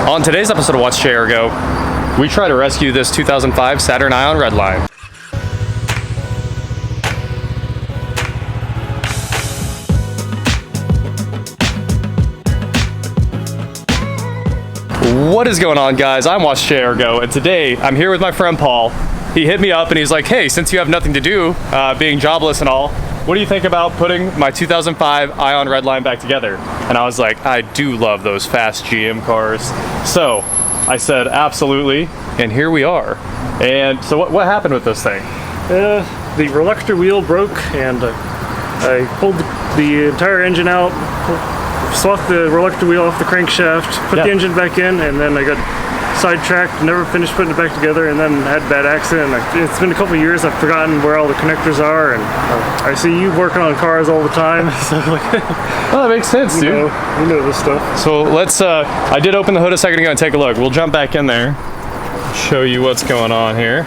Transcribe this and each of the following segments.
On today's episode of Watch JR Go, we try to rescue this 2005 Saturn Ion Redline. What is going on, guys? I'm Watch JR Go, and today I'm here with my friend Paul. He hit me up and he's like, hey, since you have nothing to do, being jobless and all, what do you think about putting my 2005 Ion Redline back together? And I was like, I do love those fast GM cars. So I said, absolutely, and here we are. And so what happened with this thing? The reluctor wheel broke, and I pulled the entire engine out, swapped the reluctor wheel off the crankshaft, put the engine back in, and then I got sidetracked, never finished putting it back together, and then had a bad accident. It's been a couple of years, I've forgotten where all the connectors are, and I see you working on cars all the time. So Well, that makes sense, dude. You know this stuff. So let's, I did open the hood a second ago and take a look. We'll jump back in there, show you what's going on here.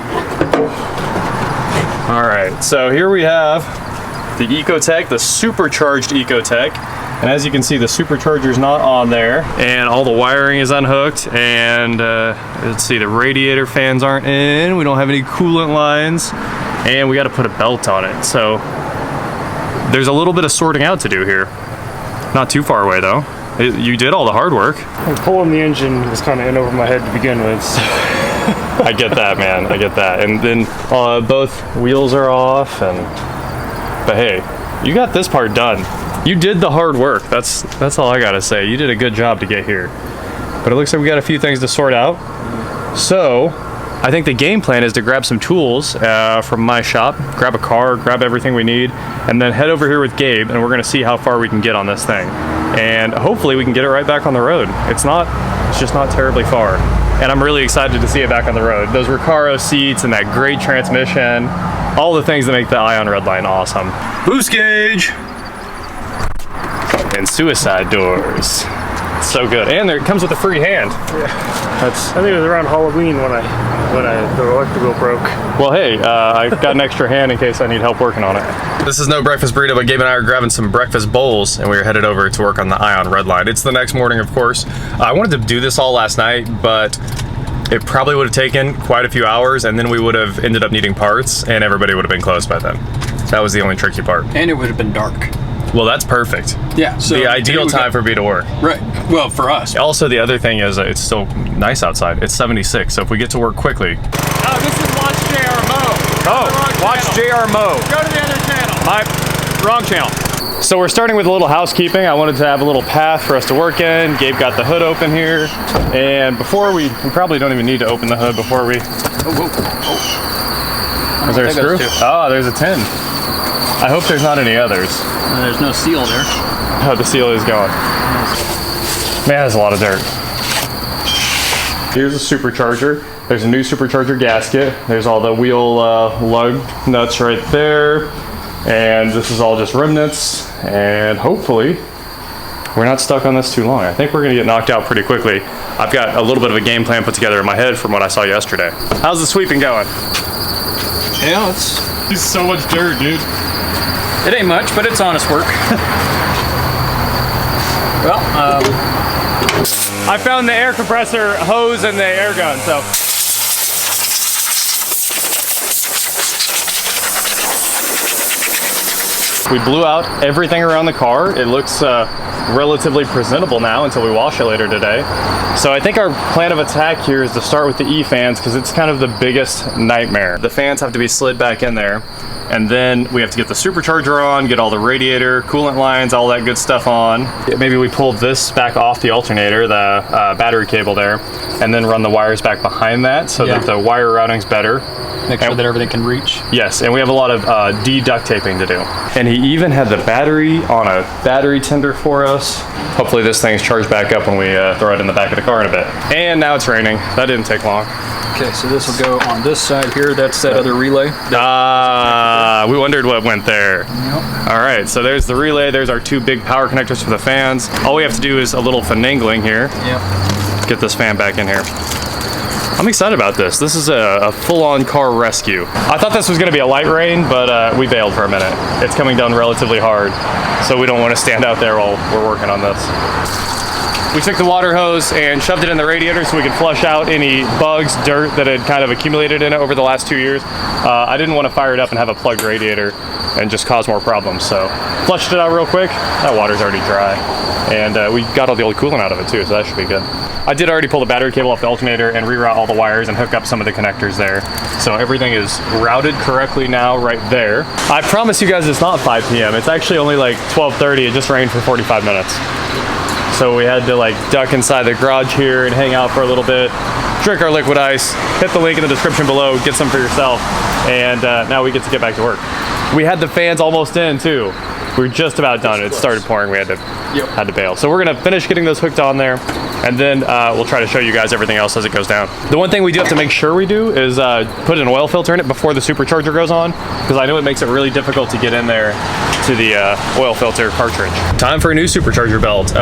All right, so here we have the Ecotech, the supercharged Ecotech. And as you can see, the supercharger's not on there, and all the wiring is unhooked, and let's see, the radiator fans aren't in, we don't have any coolant lines, and we got to put a belt on it. So there's a little bit of sorting out to do here. Not too far away though. You did all the hard work. And pulling the engine was kind of in over my head to begin with. So. I get that, man, I get that. And then both wheels are off, but hey, you got this part done. You did the hard work. That's all I gotta say. You did a good job to get here. But it looks like we got a few things to sort out. So I think the game plan is to grab some tools from my shop, grab a car, grab everything we need, and then head over here with Gabe, and we're gonna see how far we can get on this thing. And hopefully we can get it right back on the road. It's just not terribly far. And I'm really excited to see it back on the road. Those Recaro seats and that great transmission, all the things that make the Ion Redline awesome. Boost gauge! And suicide doors. So good. And it comes with a free hand. Yeah. I think it was around Halloween when the electric wheel broke. Well, hey, I got an extra hand in case I need help working on it. This is no breakfast burrito, but Gabe and I are grabbing some breakfast bowls, and we are headed over to work on the Ion Redline. It's the next morning, of course. I wanted to do this all last night, but it probably would have taken quite a few hours, and then we would have ended up needing parts, and everybody would have been closed by then. That was the only tricky part. And it would have been dark. Well, that's perfect. Yeah. So the ideal time for me to work. Right. Well, for us. Also, the other thing is it's still nice outside. It's 76, so if we get to work quickly. Oh, this is Watch JR Mo. Oh, Watch JR Mo. Go to the other channel. Wrong channel. So we're starting with a little housekeeping. I wanted to have a little path for us to work in. Gabe got the hood open here. And before we probably don't even need to open the hood before we... Is there a screw? Oh, there's a 10. I hope there's not any others. There's no seal there. Oh, the seal is gone. Man, that's a lot of dirt. Here's a supercharger. There's a new supercharger gasket. There's all the wheel lug nuts right there. And this is all just remnants. And hopefully, we're not stuck on this too long. I think we're gonna get knocked out pretty quickly. I've got a little bit of a game plan put together in my head from what I saw yesterday. How's the sweeping going? Yeah, it's so much dirt, dude. It ain't much, but it's honest work. Well, I found the air compressor hose and the air gun, so. We blew out everything around the car. It looks relatively presentable now until we wash it later today. So I think our plan of attack here is to start with the E-fans because it's kind of the biggest nightmare. The fans have to be slid back in there, and then we have to get the supercharger on, get all the radiator, coolant lines, all that good stuff on. Maybe we pull this back off the alternator, the battery cable there, and then run the wires back behind that so that the wire routing's better. Make sure that everything can reach. Yes, and we have a lot of de-duct taping to do. And he even had the battery on a battery tender for us. Hopefully this thing's charged back up when we throw it in the back of the car in a bit. And now it's raining. That didn't take long. Okay, so this will go on this side here. That's that other relay. We wondered what went there. Yep. All right, so there's the relay. There's our two big power connectors for the fans. All we have to do is a little finagling here. Yep. Get this fan back in here. I'm excited about this. This is a full-on car rescue. I thought this was gonna be a light rain, but we bailed for a minute. It's coming down relatively hard, so we don't want to stand out there while we're working on this. we took the water hose and shoved it in the radiator so we could flush out any bugs, dirt that had kind of accumulated in it over the last 2 years. I didn't want to fire it up and have a plugged radiator and just cause more problems, so flushed it out real quick. That water's already dry, and we got all the old coolant out of it too, so that should be good. I did already pull the battery cable off the alternator and reroute all the wires and hook up some of the connectors there. So everything is routed correctly now right there. I promise you guys it's not 5 p.m. It's actually only like 12:30. It just rained for 45 minutes. So we had to like duck inside the garage here and hang out for a little bit, drink our liquid ice, hit the link in the description below, get some for yourself, and now we get to get back to work. We had the fans almost in too. We were just about done. It started pouring. We had to bail. So we're gonna finish getting those hooked on there, and then we'll try to show you guys everything else as it goes down. The one thing we do have to make sure we do is put an oil filter in it before the supercharger goes on, because I know it makes it really difficult to get in there to the oil filter cartridge. Time for a new supercharger belt.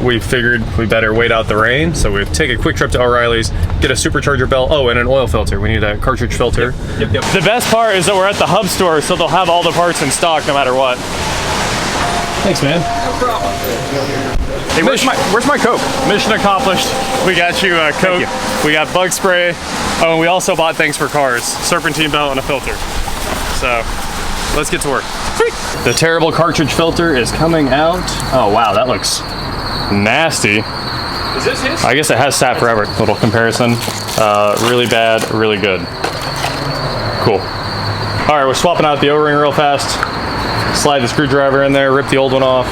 We figured we better wait out the rain, so we've taken a quick trip to O'Reilly's, get a supercharger belt. Oh, and an oil filter. We need a cartridge filter. Yep. The best part is that we're at the hub store, so they'll have all the parts in stock no matter what. Thanks, man. No problem. Hey, where's my Coke? Mission accomplished. We got you Coke. We got bug spray. Oh, and we also bought things for cars. Serpentine belt and a filter. So, let's get to work. Sweet. The terrible cartridge filter is coming out. Oh, wow, that looks nasty. Is this his? I guess it has sat forever. Little comparison. Really bad, really good. Cool. All right, we're swapping out the O-ring real fast. Slide the screwdriver in there, rip the old one off.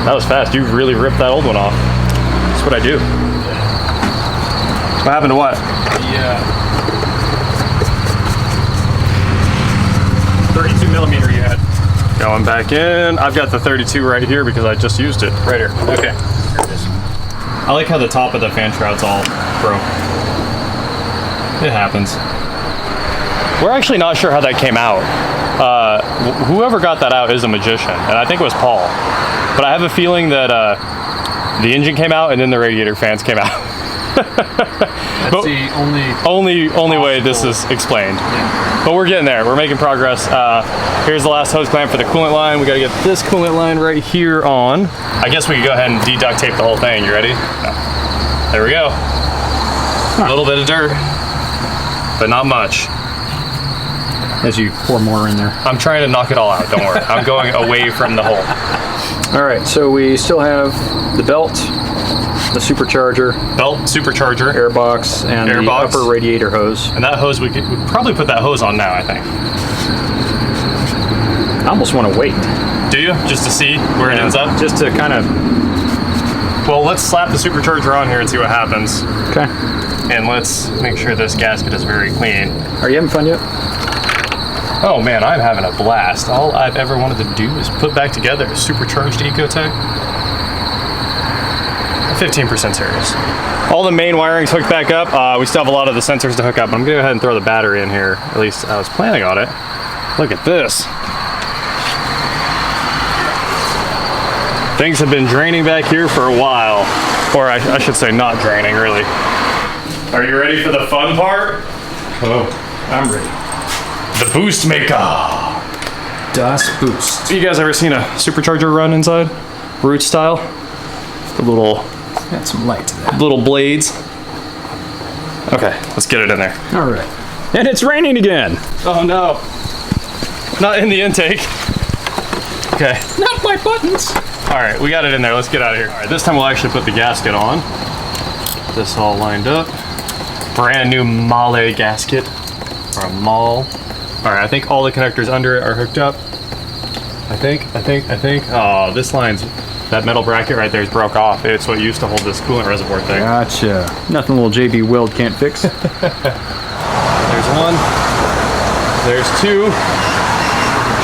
That was fast. You really ripped that old one off. That's what I do. What happened to what? Yeah. 32 millimeter you had. Going back in. I've got the 32 right here because I just used it. Right here. Okay. Here it is. I like how the top of the fan shroud's all broke. It happens. We're actually not sure how that came out. Whoever got that out is a magician, and I think it was Paul. But I have a feeling that the engine came out and then the radiator fans came out. That's the only way this is explained. Yeah. But we're getting there. We're making progress. Here's the last hose clamp for the coolant line. We got to get this coolant line right here on. I guess we could go ahead and deduct tape the whole thing. You ready? No. There we go. A little bit of dirt, but not much. As you pour more in there. I'm trying to knock it all out, don't worry. I'm going away from the hole. All right, so we still have the belt, the supercharger, supercharger, air box, and the upper radiator hose. And that hose, we'd probably put that hose on now, I think. I almost want to wait. Do you? Just to see where it ends up? Just to kind of... Well, let's slap the supercharger on here and see what happens. Okay. And let's make sure this gasket is very clean. Are you having fun yet? Oh man, I'm having a blast. All I've ever wanted to do is put back together a supercharged Ecotech. 15% serious. All the main wiring's hooked back up. We still have a lot of the sensors to hook up. I'm gonna go ahead and throw the battery in here. At least I was planning on it. Look at this. Things have been draining back here for a while. Or I should say not draining, really. Are you ready for the fun part? Oh, I'm ready. The boost maker. Das Boost. You guys ever seen a supercharger run inside? Root style? The little... Got some light to that. Little blades. Okay, let's get it in there. All right. And it's raining again. Oh no. Not in the intake. Okay. Not my buttons. All right, we got it in there. Let's get out of here. All right, this time we'll actually put the gasket on. This all lined up. Brand new Male gasket. Or a Mal. All right, I think all the connectors under it are hooked up. I think. Oh, this line's, that metal bracket right there is broke off. It's what used to hold this coolant reservoir thing. Gotcha. Nothing little JB Weld can't fix. There's one. There's two.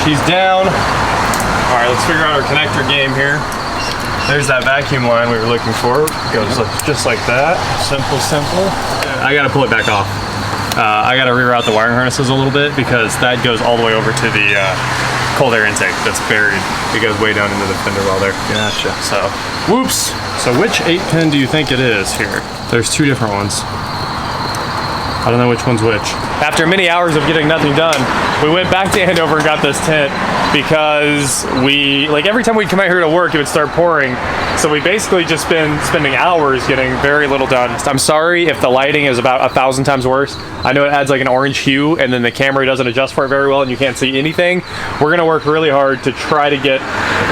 She's down. All right, let's figure out our connector game here. There's that vacuum line we were looking for. Goes just like that. Simple. I gotta pull it back off. I gotta reroute the wiring harnesses a little bit because that goes all the way over to the cold air intake that's buried. It goes way down into the fender well there. Gotcha. So, whoops. So which 8-pin do you think it is here? There's two different ones. I don't know which one's which. After many hours of getting nothing done, we went back to Andover and got this tent because like every time we'd come out here to work, it would start pouring. So we basically just been spending hours getting very little done. I'm sorry if the lighting is about 1,000 times worse. I know it adds like an orange hue and then the camera doesn't adjust for it very well and you can't see anything. We're gonna work really hard to try to get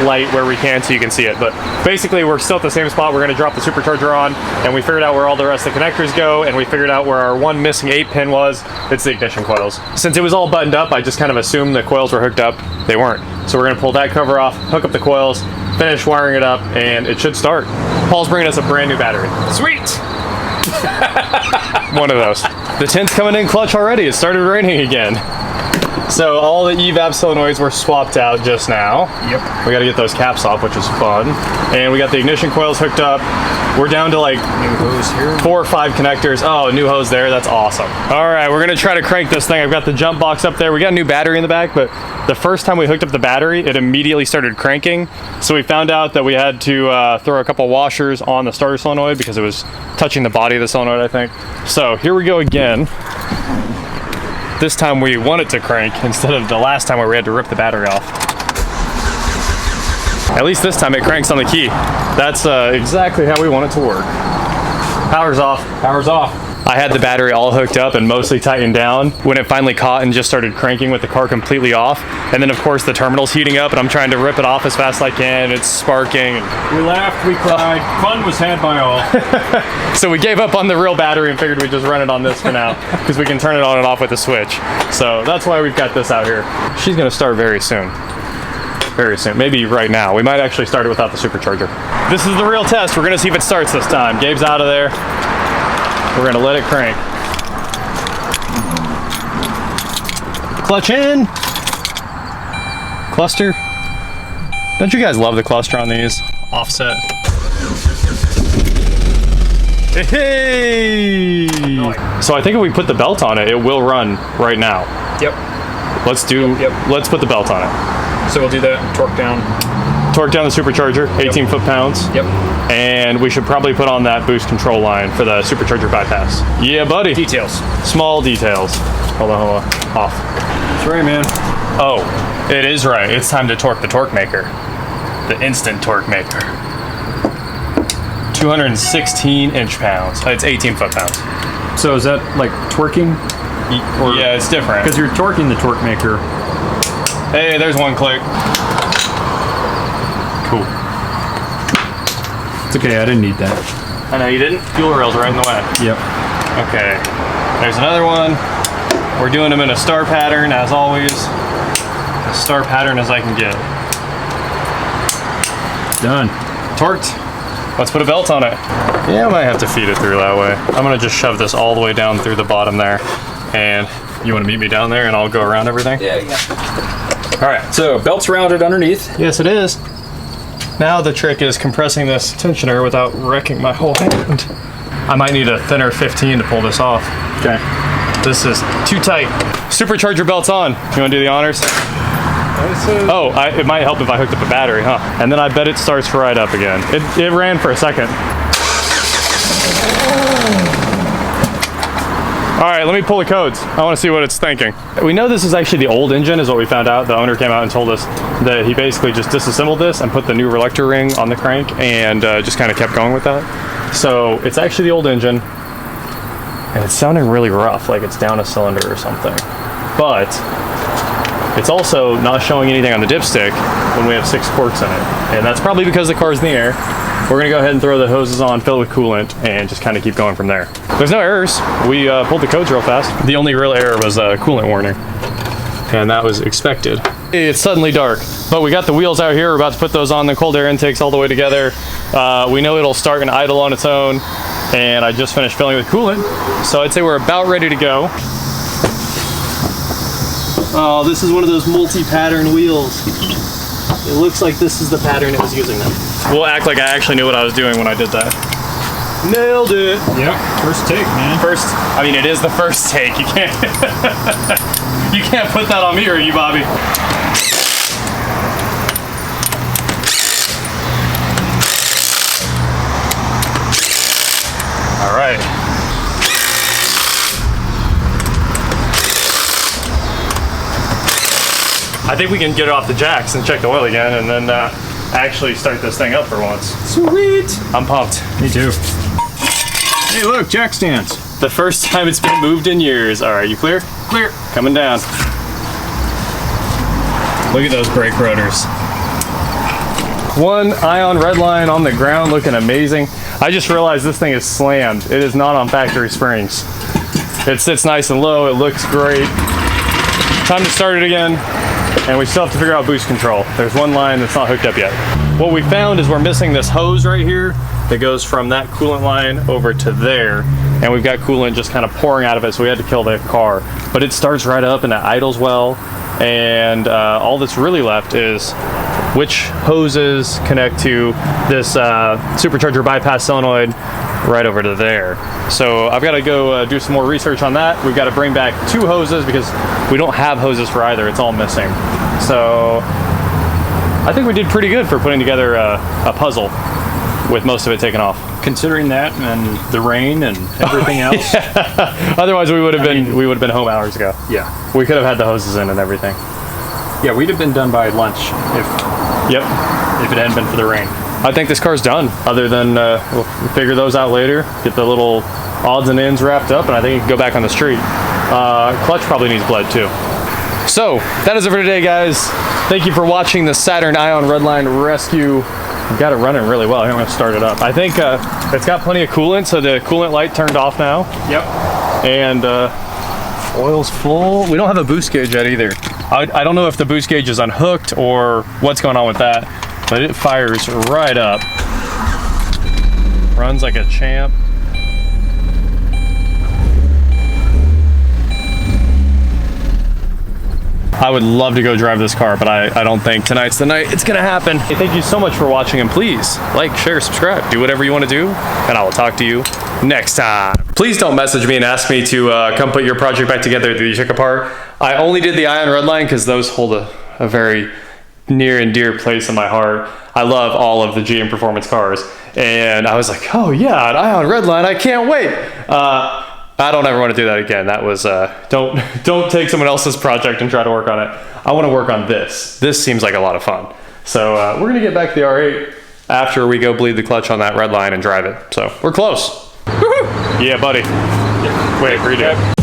light where we can so you can see it. But basically we're still at the same spot. We're gonna drop the supercharger on and we figured out where all the rest of the connectors go and we figured out where our one missing 8-pin was. It's the ignition coils. Since it was all buttoned up, I just kind of assumed the coils were hooked up. They weren't. So we're gonna pull that cover off, hook up the coils, finish wiring it up, and it should start. Paul's bringing us a brand new battery. Sweet. One of those. The tent's coming in clutch already. It started raining again. So all the evap solenoids were swapped out just now. Yep. We got to get those caps off, which is fun. And we got the ignition coils hooked up. We're down to like New hose here. 4 or 5 connectors. Oh, new hose there. That's awesome. All right, we're gonna try to crank this thing. I've got the jump box up there. We got a new battery in the back, but the first time we hooked up the battery, it immediately started cranking. So we found out that we had to throw a couple washers on the starter solenoid because it was touching the body of the solenoid, I think. So here we go again. This time we want it to crank instead of the last time where we had to rip the battery off. At least this time it cranks on the key. That's exactly how we want it to work. Power's off. Power's off. I had the battery all hooked up and mostly tightened down when it finally caught and just started cranking with the car completely off. And then of course the terminal's heating up and I'm trying to rip it off as fast as I can. It's sparking. We laughed, we cried. Fun was had by all. So we gave up on the real battery and figured we'd just run it on this for now because we can turn it on and off with a switch. So that's why we've got this out here. She's gonna start very soon. Very soon, maybe right now. We might actually start it without the supercharger. This is the real test. We're gonna see if it starts this time. Gabe's out of there. We're gonna let it crank. Clutch in. Cluster. Don't you guys love the cluster on these? Offset. Hey! So I think if we put the belt on it, it will run right now. Yep. Let's put the belt on it. So we'll do that. Torque down. Torque down the supercharger, 18 foot-pounds. Yep. And we should probably put on that boost control line for the supercharger bypass. Yeah, buddy. Details. Small details. Hold on. Off. That's right, man. Oh, it is right. It's time to torque the torque maker. The instant torque maker. 216 inch-pounds. It's 18 foot-pounds. So is that like twerking? Or, yeah, it's different. Because you're torquing the torque maker. Hey, there's one click. Cool. It's okay, I didn't need that. I know you didn't. Fuel rails right in the way. Yep. Okay. There's another one. We're doing them in a star pattern, as always. As star pattern as I can get. Done. Torqued. Let's put a belt on it. Yeah, I might have to feed it through that way. I'm gonna just shove this all the way down through the bottom there. And you wanna meet me down there and I'll go around everything? Yeah. All right, so belt's rounded underneath. Yes, it is. Now the trick is compressing this tensioner without wrecking my whole hand. I might need a thinner 15 to pull this off. Okay. This is too tight. Supercharger belt's on. You wanna do the honors? Oh, it might help if I hooked up a battery, huh? And then I bet it starts right up again. It ran for a second. All right, let me pull the codes. I want to see what it's thinking. We know this is actually the old engine is what we found out. The owner came out and told us that he basically just disassembled this and put the new reluctor ring on the crank and just kind of kept going with that. So it's actually the old engine and it's sounding really rough, like it's down a cylinder or something. But it's also not showing anything on the dipstick when we have 6 quarts in it. And that's probably because the car's in the air. We're gonna go ahead and throw the hoses on, fill it with coolant, and just kind of keep going from there. There's no errors. We pulled the codes real fast. The only real error was a coolant warning. And that was expected. It's suddenly dark, but we got the wheels out here. We're about to put those on, the cold air intakes all the way together. We know it'll start and idle on its own. And I just finished filling with coolant. So I'd say we're about ready to go. Oh, this is one of those multi-pattern wheels. It looks like this is the pattern it was using them. We'll act like I actually knew what I was doing when I did that. Nailed it. Yep, first take, man. I mean, it is the first take. You can't, you can't put that on me or you, Bobby. All right. I think we can get it off the jacks and check the oil again, and then actually start this thing up for once. Sweet. I'm pumped. Me too. Hey, look, jack stands. The first time it's been moved in years. All right, you clear? Clear. Coming down. Look at those brake rotors. One Ion Redline on the ground, looking amazing. I just realized this thing is slammed. It is not on factory springs. It sits nice and low. It looks great. Time to start it again. And we still have to figure out boost control. There's one line that's not hooked up yet. What we found is we're missing this hose right here that goes from that coolant line over to there. And we've got coolant just kind of pouring out of it, so we had to kill the car. But it starts right up and it idles well. And all that's really left is which hoses connect to this supercharger bypass solenoid right over to there. So I've got to go do some more research on that. We've got to bring back 2 hoses because we don't have hoses for either. It's all missing. So I think we did pretty good for putting together a puzzle with most of it taken off. Considering that and the rain and everything else. Yeah. Otherwise we would have been home hours ago. Yeah. We could have had the hoses in and everything. Yeah, we'd have been done by lunch if it hadn't been for the rain. I think this car's done, other than we'll figure those out later, get the little odds and ends wrapped up, and I think it can go back on the street. Clutch probably needs bled too. So, that is it for today, guys. Thank you for watching the Saturn Ion Redline Rescue. We've got it running really well. I'm going to start it up. I think it's got plenty of coolant, so the coolant light turned off now. Yep. And oil's full. We don't have a boost gauge yet either. I don't know if the boost gauge is unhooked or what's going on with that, but it fires right up. Runs like a champ. I would love to go drive this car, but I don't think tonight's the night it's gonna happen. Hey, thank you so much for watching, and please like, share, subscribe, do whatever you want to do, and I will talk to you next time. Please don't message me and ask me to come put your project back together that you took apart. I only did the Ion Redline because those hold a very near and dear place in my heart. I love all of the GM Performance cars, and I was like, oh yeah, an Ion Redline, I can't wait. I don't ever want to do that again. That was, don't take someone else's project and try to work on it. I want to work on this. This seems like a lot of fun. So we're going to get back to the R8 after we go bleed the clutch on that Redline and drive it. So we're close. Woohoo! Yeah, buddy. Wait, redo.